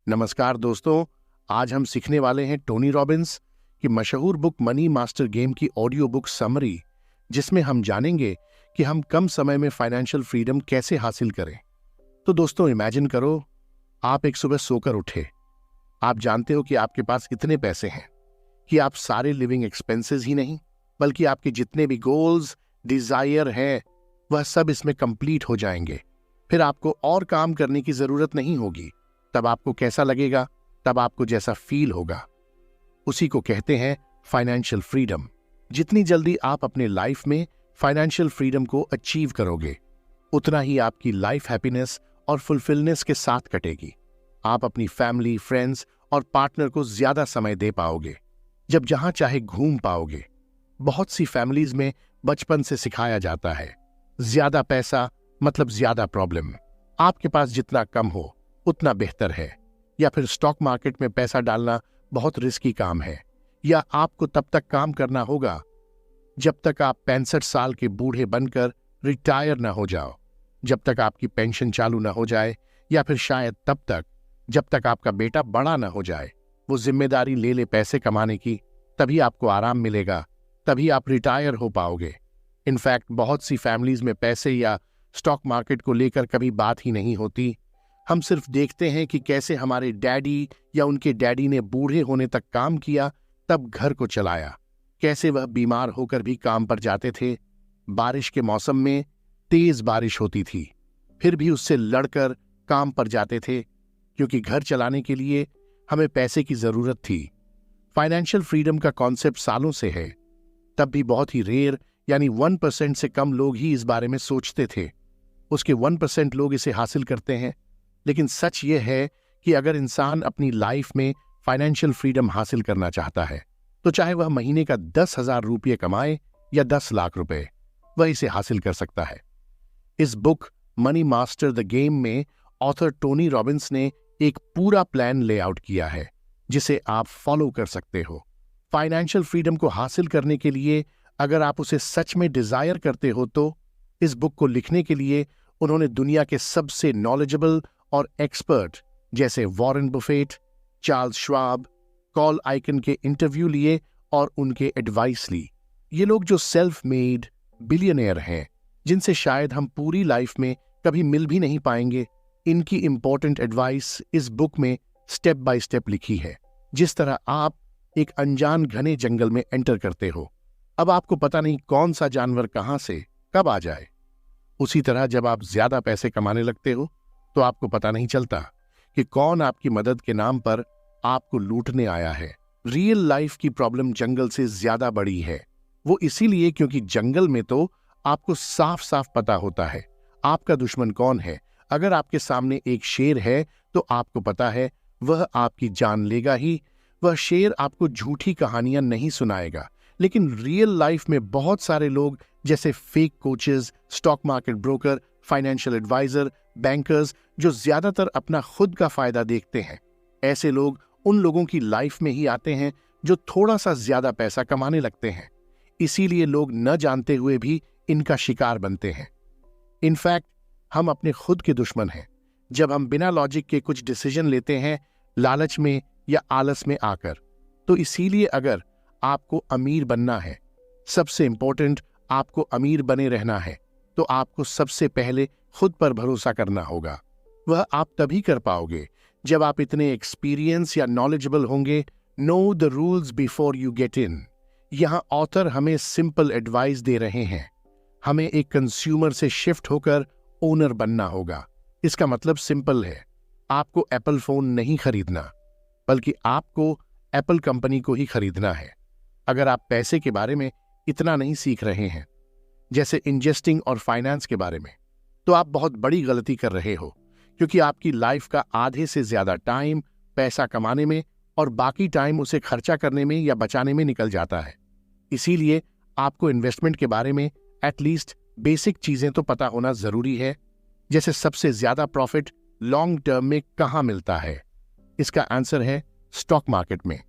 नमस्कार दोस्तों, आज हम सीखने वाले हैं टोनी रॉबिन्स की मशहूर बुक मनी मास्टर गेम की ऑडियो बुक समरी, जिसमें हम जानेंगे कि हम कम समय में फाइनेंशियल फ्रीडम कैसे हासिल करें। तो दोस्तों, इमेजिन करो, आप एक सुबह सोकर उठे। आप जानते हो कि आपके पास इतने पैसे हैं कि आप सारे लिविंग एक्सपेंसेस ही नहीं, बल्कि आपके जितने भी गोल्स, डिजायर हैं, वह सब इसमें कंप्लीट हो जाएंगे। फिर आपको और काम करने की जरूरत नहीं होगी। तब आपको कैसा लगेगा? तब आपको जैसा फील होगा, उसी को कहते हैं फाइनेंशियल फ्रीडम। जितनी जल्दी आप अपने लाइफ में फाइनेंशियल फ्रीडम को अचीव करोगे, उतना ही आपकी लाइफ हैप्पीनेस और फुलफिलनेस के साथ कटेगी। आप अपनी फैमिली, फ्रेंड्स और पार्टनर को ज्यादा समय दे पाओगे, जब जहां चाहे घूम पाओगे। बहुत सी फैमिलीज में बचपन से सिखाया जाता है, ज्यादा पैसा मतलब ज्यादा प्रॉब्लम। आपके पास जितना कम हो उतना बेहतर है, या फिर स्टॉक मार्केट में पैसा डालना बहुत रिस्की काम है, या आपको तब तक काम करना होगा जब तक आप 65 साल के बूढ़े बनकर रिटायर ना हो जाओ, जब तक आपकी पेंशन चालू ना हो जाए, या फिर शायद तब तक जब तक आपका बेटा बड़ा ना हो जाए, वो जिम्मेदारी ले ले पैसे कमाने की। तभी आपको आराम मिलेगा, तभी आप रिटायर हो पाओगे। इनफैक्ट बहुत सी फैमिलीज में पैसे या स्टॉक मार्केट को लेकर कभी बात ही नहीं होती। हम सिर्फ देखते हैं कि कैसे हमारे डैडी या उनके डैडी ने बूढ़े होने तक काम किया, तब घर को चलाया, कैसे वह बीमार होकर भी काम पर जाते थे। बारिश के मौसम में तेज बारिश होती थी, फिर भी उससे लड़कर काम पर जाते थे, क्योंकि घर चलाने के लिए हमें पैसे की जरूरत थी। फाइनेंशियल फ्रीडम का कॉन्सेप्ट सालों से है, तब भी बहुत ही रेयर यानी 1% से कम लोग ही इस बारे में सोचते थे। उसके 1% लोग इसे हासिल करते हैं। लेकिन सच यह है कि अगर इंसान अपनी लाइफ में फाइनेंशियल फ्रीडम हासिल करना चाहता है, तो चाहे वह महीने का 10,000 रुपये कमाए या 10 लाख रुपए, वह इसे हासिल कर सकता है। इस book money master the game में ऑथर टोनी रॉबिन्स ने एक पूरा प्लान लेआउट किया है, जिसे आप फॉलो कर सकते हो। फाइनेंशियल फ्रीडम को हासिल करने के लिए अगर आप उसे सच में डिजायर करते हो, तो इस बुक को लिखने के लिए उन्होंने दुनिया के सबसे नॉलेजेबल और एक्सपर्ट जैसे Warren Buffett, Charles Schwab, call icon के इंटरव्यू लिए और उनके एडवाइस ली। ये लोग जो सेल्फ मेड बिलियनियर हैं, जिनसे शायद हम पूरी लाइफ में कभी मिल भी नहीं पाएंगे, इनकी इंपॉर्टेंट एडवाइस इस बुक में स्टेप बाय स्टेप लिखी है। जिस तरह आप एक अनजान घने जंगल में एंटर करते हो, अब आपको पता नहीं कौन सा जानवर कहां से कब आ जाए। उसी तरह जब आप ज्यादा पैसे कमाने लगते हो, तो आपको पता नहीं चलता कि कौन आपकी मदद के नाम पर आपको लूटने आया है। रियल लाइफ की प्रॉब्लम जंगल से ज्यादा बड़ी है। वो इसीलिए क्योंकि जंगल में तो आपको साफ साफ पता होता है आपका दुश्मन कौन है। अगर आपके सामने एक शेर है, तो आपको पता है वह आपकी जान लेगा ही। वह शेर आपको झूठी कहानियां नहीं सुनाएगा। लेकिन रियल लाइफ में बहुत सारे लोग, जैसे fake coaches, stock market broker, financial advisor, bankers, जो ज्यादातर अपना खुद का फायदा देखते हैं, ऐसे लोग उन लोगों की लाइफ में ही आते हैं जो थोड़ा सा ज्यादा पैसा कमाने लगते हैं। इसीलिए लोग न जानते हुए भी इनका शिकार बनते हैं। इनफैक्ट हम अपने खुद के दुश्मन हैं, जब हम बिना लॉजिक के कुछ डिसीजन लेते हैं, लालच में या आलस में आकर। तो इसीलिए अगर आपको अमीर बनना है, सबसे इंपॉर्टेंट आपको अमीर बने रहना है, तो आपको सबसे पहले खुद पर भरोसा करना होगा। वह आप तभी कर पाओगे जब आप इतने एक्सपीरियंस या नॉलेजेबल होंगे। Know the rules before you get in. यहां ऑथर हमें सिंपल एडवाइस दे रहे हैं। हमें एक कंज्यूमर से शिफ्ट होकर ओनर बनना होगा। इसका मतलब सिंपल है, आपको एप्पल फोन नहीं खरीदना, बल्कि आपको एप्पल कंपनी को ही खरीदना है। अगर आप पैसे के बारे में इतना नहीं सीख रहे हैं, जैसे इन्वेस्टिंग और फाइनेंस के बारे में, तो आप बहुत बड़ी गलती कर रहे हो, क्योंकि आपकी लाइफ का आधे से ज्यादा टाइम पैसा कमाने में और बाकी टाइम उसे खर्चा करने में या बचाने में निकल जाता है। इसीलिए आपको इन्वेस्टमेंट के बारे में एटलीस्ट बेसिक चीजें तो पता होना जरूरी है, जैसे सबसे ज्यादा प्रॉफिट लॉन्ग टर्म में कहां मिलता है। इसका आंसर है स्टॉक मार्केट में।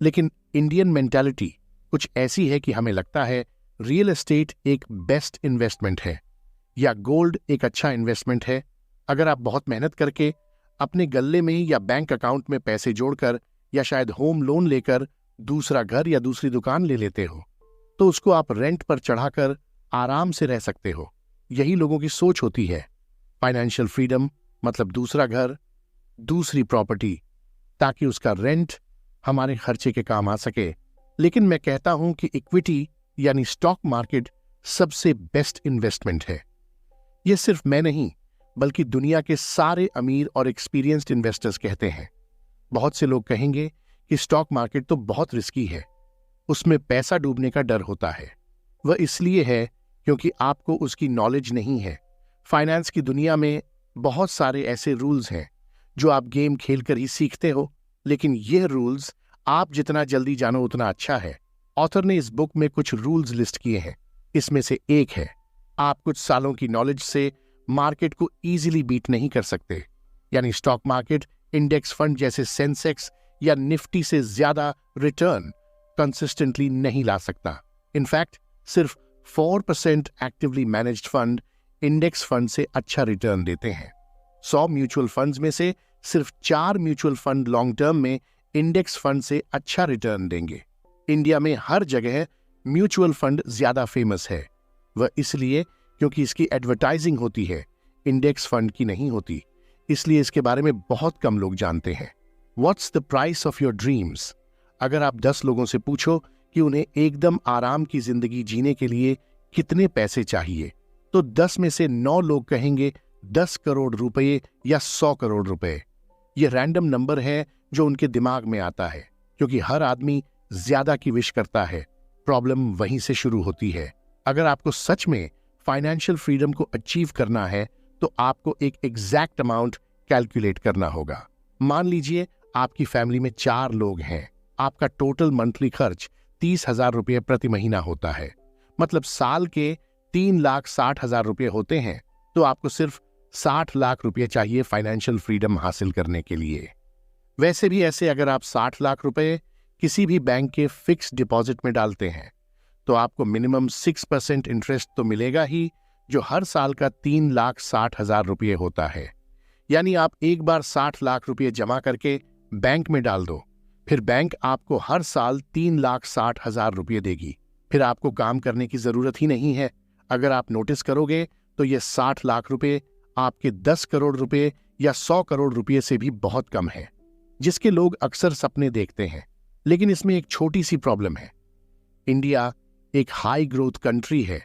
लेकिन इंडियन मेंटालिटी कुछ ऐसी है कि हमें लगता है रियल एस्टेट एक बेस्ट इन्वेस्टमेंट है, या गोल्ड एक अच्छा इन्वेस्टमेंट है। अगर आप बहुत मेहनत करके अपने गल्ले में या बैंक अकाउंट में पैसे जोड़कर या शायद होम लोन लेकर दूसरा घर या दूसरी दुकान ले लेते हो, तो उसको आप रेंट पर चढ़ाकर आराम से रह सकते हो। यही लोगों की सोच होती है। फाइनेंशियल फ्रीडम मतलब दूसरा घर, दूसरी प्रॉपर्टी, ताकि उसका रेंट हमारे खर्चे के काम आ सके। लेकिन मैं कहता हूं कि इक्विटी यानी स्टॉक मार्केट सबसे बेस्ट इन्वेस्टमेंट है। यह सिर्फ मैं नहीं, बल्कि दुनिया के सारे अमीर और एक्सपीरियंस्ड इन्वेस्टर्स कहते हैं। बहुत से लोग कहेंगे कि स्टॉक मार्केट तो बहुत रिस्की है, उसमें पैसा डूबने का डर होता है। वह इसलिए है क्योंकि आपको उसकी नॉलेज नहीं है। फाइनेंस की दुनिया में बहुत सारे ऐसे रूल्स हैं जो आप गेम खेलकर ही सीखते हो, लेकिन यह रूल्स आप जितना जल्दी जानो उतना अच्छा है। ऑथर ने इस बुक में कुछ रूल्स लिस्ट किए हैं। इसमें से एक है, आप कुछ सालों की नॉलेज से मार्केट को इजीली बीट नहीं कर सकते। यानी स्टॉक मार्केट इंडेक्स फंड जैसे सेंसेक्स या निफ्टी से ज्यादा रिटर्न कंसिस्टेंटली नहीं ला सकता। इनफैक्ट सिर्फ 4% actively managed fund index fund से अच्छा रिटर्न देते हैं। 100 म्यूचुअल फंड्स में से सिर्फ 4 म्यूचुअल फंड लॉन्ग टर्म में इंडेक्स फंड से अच्छा रिटर्न देंगे। इंडिया में हर जगह म्यूचुअल फंड ज्यादा फेमस है। वह इसलिए क्योंकि इसकी एडवर्टाइजिंग होती है, इंडेक्स फंड की नहीं होती। इसलिए इसके बारे में बहुत कम लोग जानते हैं। What's the price of your dreams? अगर आप 10 लोगों से पूछो कि उन्हें एकदम आराम की जिंदगी जीने के लिए कितने पैसे चाहिए, तो 10 में से 9 लोग कहेंगे 10 करोड़ रुपए या 100 करोड़ रुपए। यह रैंडम नंबर है जो उनके दिमाग में आता है, क्योंकि हर आदमी ज्यादा की विश करता है। प्रॉब्लम वहीं से शुरू होती है। अगर आपको सच में फाइनेंशियल फ्रीडम को अचीव करना है, तो आपको एक एग्जैक्ट अमाउंट कैलकुलेट करना होगा। मान लीजिए आपकी फैमिली में 4 लोग हैं। आपका टोटल मंथली खर्च 30,000 रुपये प्रति महीना होता है। मतलब साल के 3,60,000 रुपये होते हैं। तो आपको सिर्फ 60 लाख रुपये चाहिए फाइनेंशियल फ्रीडम हासिल करने के लिए। वैसे भी ऐसे अगर आप 60 लाख रुपए किसी भी बैंक के फिक्स डिपॉजिट में डालते हैं, तो आपको मिनिमम 6% इंटरेस्ट तो मिलेगा ही, जो हर साल का 3,60,000 रुपये होता है। यानी आप एक बार 60 लाख रुपये जमा करके बैंक में डाल दो, फिर बैंक आपको हर साल 3,60,000 रुपये देगी। फिर आपको काम करने की जरूरत ही नहीं है। अगर आप नोटिस करोगे तो ये 60 लाख रुपये आपके 10 करोड़ रुपये या 100 करोड़ रुपये से भी बहुत कम है, जिसके लोग अक्सर सपने देखते हैं। लेकिन इसमें एक छोटी सी प्रॉब्लम है। इंडिया एक हाई ग्रोथ कंट्री है।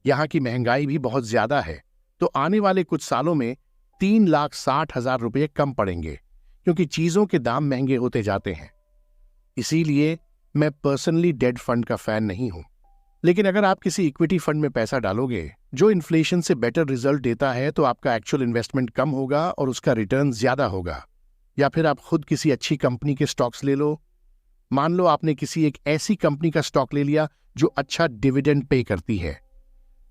यहाँ की महंगाई भी बहुत ज्यादा है। तो आने वाले कुछ सालों में 3,60,000 रुपये कम पड़ेंगे, क्योंकि चीजों के दाम महंगे होते जाते हैं। इसीलिए मैं पर्सनली डेट फंड का फैन नहीं हूं। लेकिन अगर आप किसी इक्विटी फंड में पैसा डालोगे जो इन्फ्लेशन से बेटर रिजल्ट देता है, तो आपका एक्चुअल इन्वेस्टमेंट कम होगा और उसका रिटर्न ज्यादा होगा। या फिर आप खुद किसी अच्छी कंपनी के स्टॉक्स ले लो। मान लो आपने किसी एक ऐसी कंपनी का स्टॉक ले लिया जो अच्छा डिविडेंड पे करती है,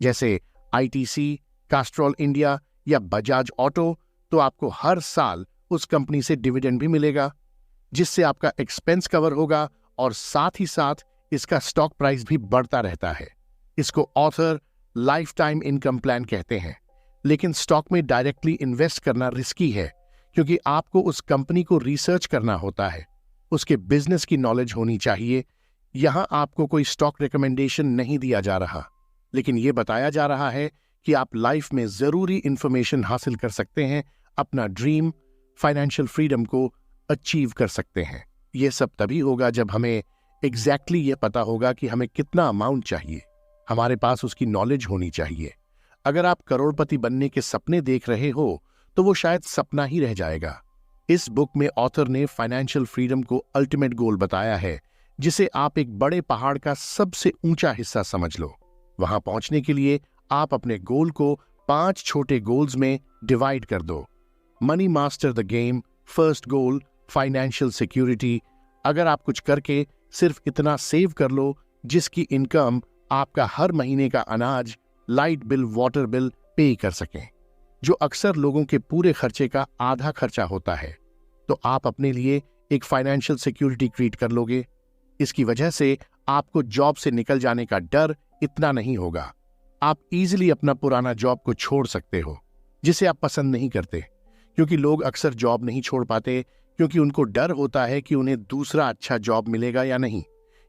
जैसे आईटीसी, कास्ट्रॉल इंडिया या बजाज ऑटो, तो आपको हर साल उस कंपनी से डिविडेंड भी मिलेगा, जिससे आपका एक्सपेंस कवर होगा और साथ ही साथ इसका स्टॉक प्राइस भी बढ़ता रहता है। इसको author life time income plan कहते हैं। लेकिन स्टॉक में डायरेक्टली इन्वेस्ट करना रिस्की है, क्योंकि आपको उस कंपनी को रिसर्च करना होता है, उसके बिजनेस की नॉलेज होनी चाहिए। यहां आपको कोई स्टॉक रिकमेंडेशन नहीं दिया जा रहा, लेकिन यह बताया जा रहा है कि आप लाइफ में जरूरी इंफॉर्मेशन हासिल कर सकते हैं, अपना ड्रीम फाइनेंशियल फ्रीडम को अचीव कर सकते हैं। यह सब तभी होगा जब हमें एग्जैक्टली यह पता होगा कि हमें कितना अमाउंट चाहिए। हमारे पास उसकी नॉलेज होनी चाहिए। अगर आप करोड़पति बनने के सपने देख रहे हो, तो वो शायद सपना ही रह जाएगा। इस बुक में ऑथर ने फाइनेंशियल फ्रीडम को अल्टीमेट गोल बताया है, जिसे आप एक बड़े पहाड़ का सबसे ऊंचा हिस्सा समझ लो। वहां पहुंचने के लिए आप अपने गोल को 5 छोटे गोल्स में डिवाइड कर दो। Money master the game, first goal financial security. अगर आप कुछ करके सिर्फ इतना सेव कर लो जिसकी इनकम आपका हर महीने का अनाज, light bill, water bill pay कर सकें, जो अक्सर लोगों के पूरे खर्चे का आधा खर्चा होता है, तो आप अपने लिए एक फाइनेंशियल सिक्योरिटी क्रिएट कर लोगे। इसकी वजह से आपको जॉब से निकल जाने का डर इतना नहीं होगा। आप इजीली अपना पुराना जॉब को छोड़ सकते हो, जिसे आप पसंद नहीं करते, क्योंकि लोग अक्सर जॉब नहीं छोड़ पाते क्योंकि उनको डर होता है कि उन्हें दूसरा अच्छा जॉब मिलेगा या नहीं,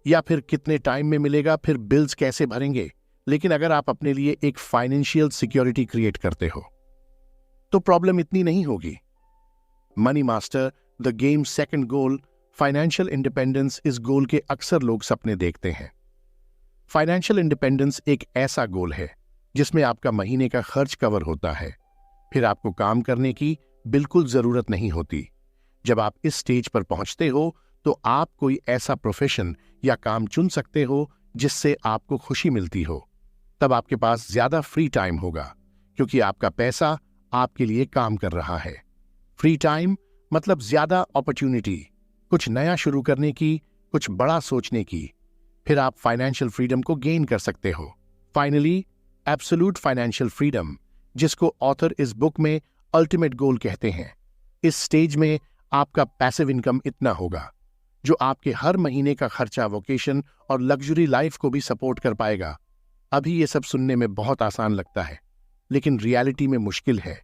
या फिर कितने टाइम में मिलेगा, फिर बिल्स कैसे भरेंगे। लेकिन अगर आप अपने लिए एक फाइनेंशियल सिक्योरिटी क्रिएट करते हो तो प्रॉब्लम इतनी नहीं होगी। Money master the game second goal, financial independence, इस गोल के अक्सर लोग सपने देखते हैं। फाइनेंशियल इंडिपेंडेंस एक ऐसा गोल है जिसमें आपका महीने का खर्च कवर होता है, फिर आपको काम करने की बिल्कुल जरूरत नहीं होती। जब आप इस स्टेज पर पहुंचते हो तो आप कोई ऐसा प्रोफेशन या काम चुन सकते हो जिससे आपको खुशी मिलती हो। तब आपके पास ज्यादा फ्री टाइम होगा क्योंकि आपका पैसा आपके लिए काम कर रहा है। फ्री टाइम मतलब ज्यादा अपॉर्चुनिटी, कुछ नया शुरू करने की, कुछ बड़ा सोचने की। फिर आप फाइनेंशियल फ्रीडम को गेन कर सकते हो। फाइनली एब्सोल्यूट फाइनेंशियल फ्रीडम, जिसको ऑथर इस बुक में अल्टीमेट गोल कहते हैं। इस स्टेज में आपका पैसिव इनकम इतना होगा जो आपके हर महीने का खर्चा, वोकेशन और लग्जरी लाइफ को भी सपोर्ट कर पाएगा। अभी ये सब सुनने में बहुत आसान लगता है लेकिन रियलिटी में मुश्किल है।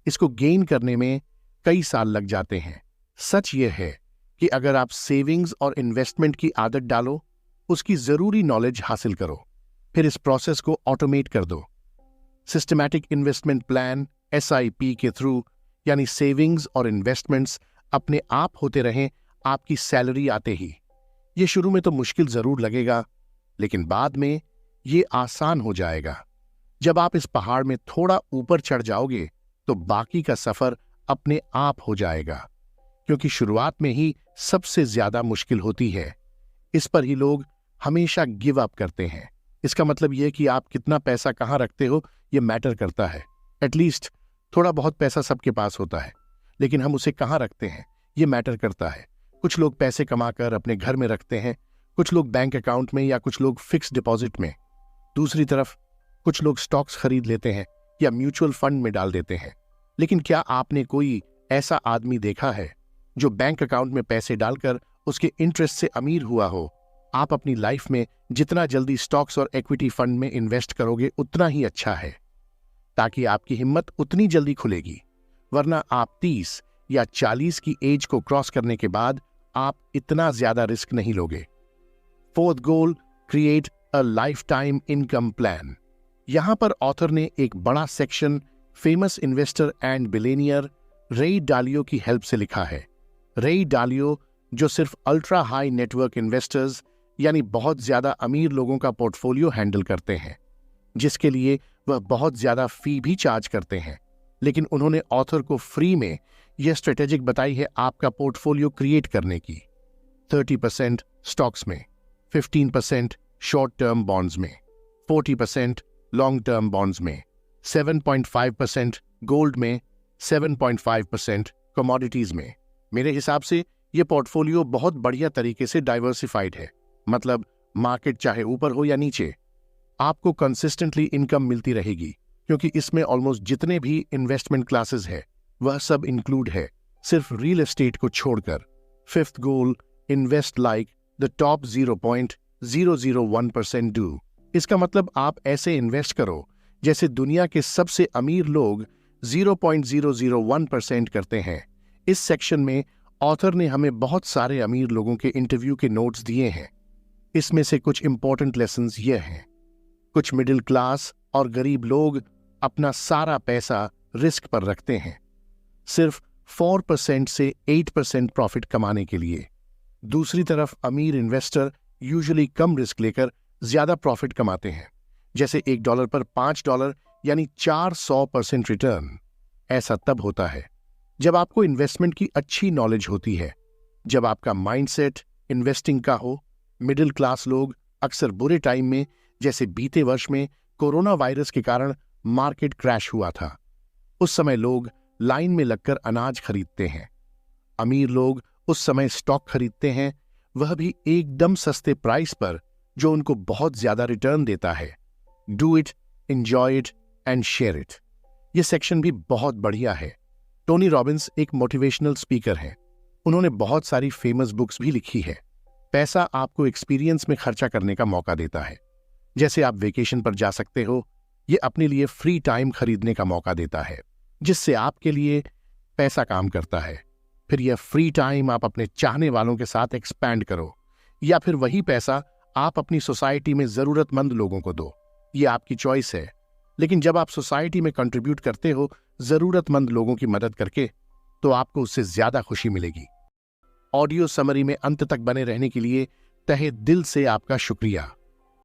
इसको गेन करने में कई साल लग जाते हैं। सच ये है कि अगर आप सेविंग्स और इन्वेस्टमेंट की आदत डालो, उसकी जरूरी नॉलेज हासिल करो, फिर इस प्रोसेस को ऑटोमेट कर दो। सिस्टमैटिक इन्वेस्टमेंट प्लान SIP के थ्रू, यानी सेविंग्स और इन्वेस्टमेंट्स अपने आप होते रहें आपकी सैलरी आते ही। ये शुरू में तो मुश्किल जरूर लगेगा लेकिन बाद में ये आसान हो जाएगा। जब आप इस पहाड़ में थोड़ा ऊपर चढ़ जाओगे तो बाकी का सफर अपने आप हो जाएगा, क्योंकि शुरुआत में ही सबसे ज्यादा मुश्किल होती है। इस पर ही लोग हमेशा गिव अप करते हैं। इसका मतलब यह कि आप कितना पैसा कहाँ रखते हो यह मैटर करता है। एटलीस्ट थोड़ा बहुत पैसा सबके पास होता है, लेकिन हम उसे कहाँ रखते हैं यह मैटर करता है। कुछ लोग पैसे कमाकर अपने घर में रखते हैं, कुछ लोग बैंक अकाउंट में, या कुछ लोग फिक्स डिपॉजिट में। दूसरी तरफ कुछ लोग स्टॉक्स खरीद लेते हैं या म्यूचुअल फंड में डाल देते हैं। लेकिन क्या आपने कोई ऐसा आदमी देखा है जो बैंक अकाउंट में पैसे डालकर उसके इंटरेस्ट से अमीर हुआ हो? आप अपनी लाइफ में जितना जल्दी स्टॉक्स और इक्विटी फंड में इन्वेस्ट करोगे उतना ही अच्छा है, ताकि आपकी हिम्मत उतनी जल्दी खुलेगी। वरना आप 30 या 40 की एज को क्रॉस करने के बाद आप इतना ज्यादा रिस्क नहीं लोगे। Fourth goal, create a life time income plan. यहां पर ऑथर ने एक बड़ा section famous investor and billionaire रे डालियो की हेल्प से लिखा है। रे डालियो जो सिर्फ अल्ट्रा हाई नेटवर्क इन्वेस्टर्स यानी बहुत ज्यादा अमीर लोगों का पोर्टफोलियो हैंडल करते हैं, जिसके लिए वह बहुत ज्यादा फी भी चार्ज करते हैं। लेकिन उन्होंने ऑथर को फ्री में यह स्ट्रेटेजिक बताई है आपका पोर्टफोलियो क्रिएट करने की। 30% स्टॉक्स में, 15% शॉर्ट टर्म बॉन्ड्स में, 40% लॉन्ग टर्म बॉन्ड्स में, 7.5% गोल्ड में, 7.5% कमोडिटीज में। मेरे हिसाब से यह पोर्टफोलियो बहुत बढ़िया तरीके से डाइवर्सिफाइड है। मतलब मार्केट चाहे ऊपर हो या नीचे, आपको कंसिस्टेंटली इनकम मिलती रहेगी, क्योंकि इसमें ऑलमोस्ट जितने भी इन्वेस्टमेंट क्लासेस है वह सब इंक्लूड है, सिर्फ रियल एस्टेट को छोड़कर। Fifth goal, invest like the top 0.001% do. इसका मतलब आप ऐसे इन्वेस्ट करो जैसे दुनिया के सबसे अमीर लोग 0.001% करते हैं। इस सेक्शन में ऑथर ने हमें बहुत सारे अमीर लोगों के इंटरव्यू के नोट्स दिए हैं। इसमें से कुछ इंपॉर्टेंट लेसन्स ये हैं। कुछ मिडिल क्लास और गरीब लोग अपना सारा पैसा रिस्क पर रखते हैं, सिर्फ 4% से 8% प्रॉफिट कमाने के लिए। दूसरी तरफ अमीर इन्वेस्टर यूजुअली कम रिस्क लेकर ज्यादा प्रॉफिट कमाते हैं, जैसे $1 पर $5 यानी 400% रिटर्न। ऐसा तब होता है जब आपको इन्वेस्टमेंट की अच्छी नॉलेज होती है, जब आपका माइंडसेट इन्वेस्टिंग का हो। मिडिल क्लास लोग अक्सर बुरे टाइम में, जैसे बीते वर्ष में कोरोना वायरस के कारण मार्केट क्रैश हुआ था, उस समय लोग लाइन में लगकर अनाज खरीदते हैं। अमीर लोग उस समय स्टॉक खरीदते हैं, वह भी एकदम सस्ते प्राइस पर, जो उनको बहुत ज्यादा रिटर्न देता है। Do it, enjoy it and share it. यह सेक्शन भी बहुत बढ़िया है। टोनी रॉबिन्स एक मोटिवेशनल स्पीकर हैं। उन्होंने बहुत सारी फेमस बुक्स भी लिखी है। पैसा आपको एक्सपीरियंस में खर्चा करने का मौका देता है। जैसे आप वेकेशन पर जा सकते हो, यह अपने लिए फ्री टाइम खरीदने का मौका देता है, जिससे आपके लिए पैसा काम करता है। फिर यह फ्री टाइम आप अपने चाहने वालों के साथ एक्सपैंड करो, या फिर वही पैसा आप अपनी सोसाइटी में जरूरतमंद लोगों को दो। ये आपकी चॉइस है। लेकिन जब आप सोसाइटी में कंट्रीब्यूट करते हो जरूरतमंद लोगों की मदद करके, तो आपको उससे ज्यादा खुशी मिलेगी। ऑडियो समरी में अंत तक बने रहने के लिए तहे दिल से आपका शुक्रिया।